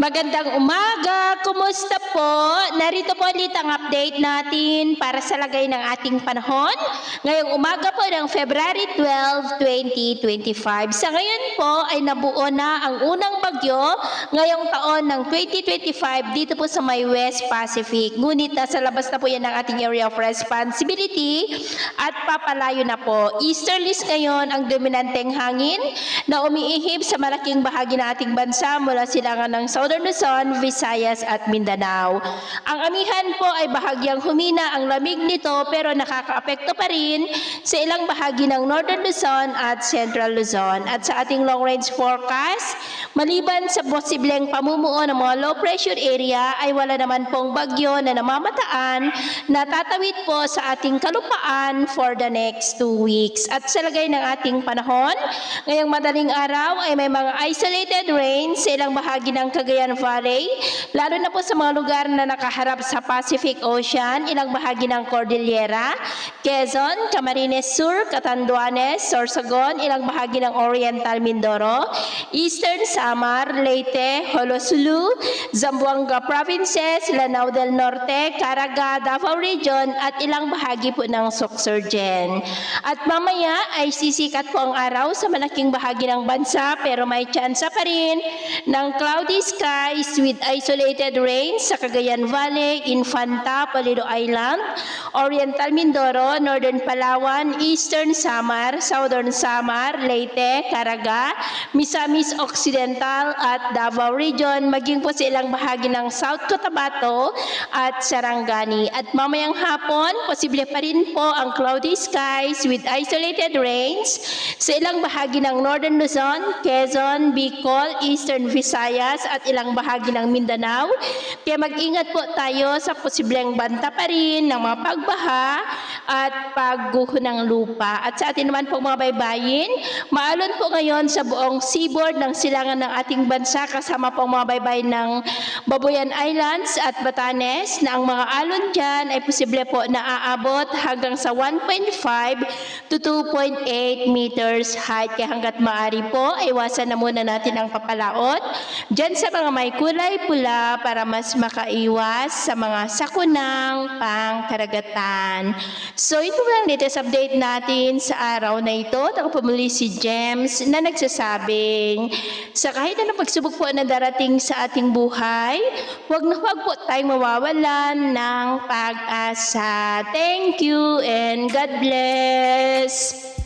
Magandang umaga! Kumusta po? Narito po ulit ang update natin para sa lagay ng ating panahon. Ngayong umaga po ng February 12, 2025. Sa ngayon po ay nabuo na ang unang bagyo ngayong taon ng 2025 dito po sa may West Pacific. Ngunit nasa labas na po yan ng ating area of responsibility at papalayo na po. Easterlies ngayon ang dominanteng hangin na umiihip sa malaking bahagi ng ating bansa mula silangan ng Southern Luzon, Visayas at Mindanao. Ang amihan po ay bahagyang humina ang lamig nito pero nakakaapekto pa rin sa ilang bahagi ng Northern Luzon at Central Luzon. At sa ating long-range forecast, maliban sa posibleng pamumuo ng mga low pressure area ay wala naman pong bagyo na namamataan na tatawid po sa ating kalupaan for the next 2 weeks. At sa lagay ng ating panahon, ngayong madaling araw ay may mga isolated rain sa ilang bahagi ng Cagayan Valley, lalo na po sa mga lugar na nakaharap sa Pacific Ocean, ilang bahagi ng Cordillera, Quezon, Camarines Sur, Catanduanes, Sorsogon, ilang bahagi ng Oriental Mindoro, Eastern Samar, Leyte, Holosulu, Zamboanga Provinces, Lanao del Norte, Caraga, Davao Region at ilang bahagi po ng Sorsogon. At mamaya ay sisikat po ang araw sa malaking bahagi ng bansa pero may tsansa pa rin ng cloudy skies with isolated rain sa Cagayan Valley, Infanta, Polido Island, Oriental Mindoro, Northern Palawan, Eastern Samar, Southern Samar, Leyte, Caraga, Misamis Occidental at Davao Region, maging po sa ilang bahagi ng South Cotabato at Sarangani. At mamayang hapon, posible pa rin po ang cloudy skies with isolated rains sa ilang bahagi ng Northern Luzon, Quezon, Bicol, Eastern Visayas at ilang bahagi ng Mindanao. Kaya mag-ingat po tayo sa posibleng banta pa rin ng mga pagbaha at pagguho ng lupa. At sa atin naman po mga baybayin, maalon po ngayon sa buong seaboard ng silangan ng ating bansa kasama po mga baybayin ng Babuyan Islands at Batanes na ang mga alon dyan ay posible po na aabot hanggang sa 1.5 to 2.8 meters height. Kaya hanggat maaari po, iwasan na muna natin ang papalaot dyan sa mga may kulay pula para mas makaiwas sa mga sakunang pangkaragatan. So ito lang latest update natin sa araw na ito. Ako po muli si James na nagsasabing sa kahit anong pagsubok po na darating sa ating buhay, huwag na huwag po tayong mawawalan ng pag-asa. Thank you and God bless.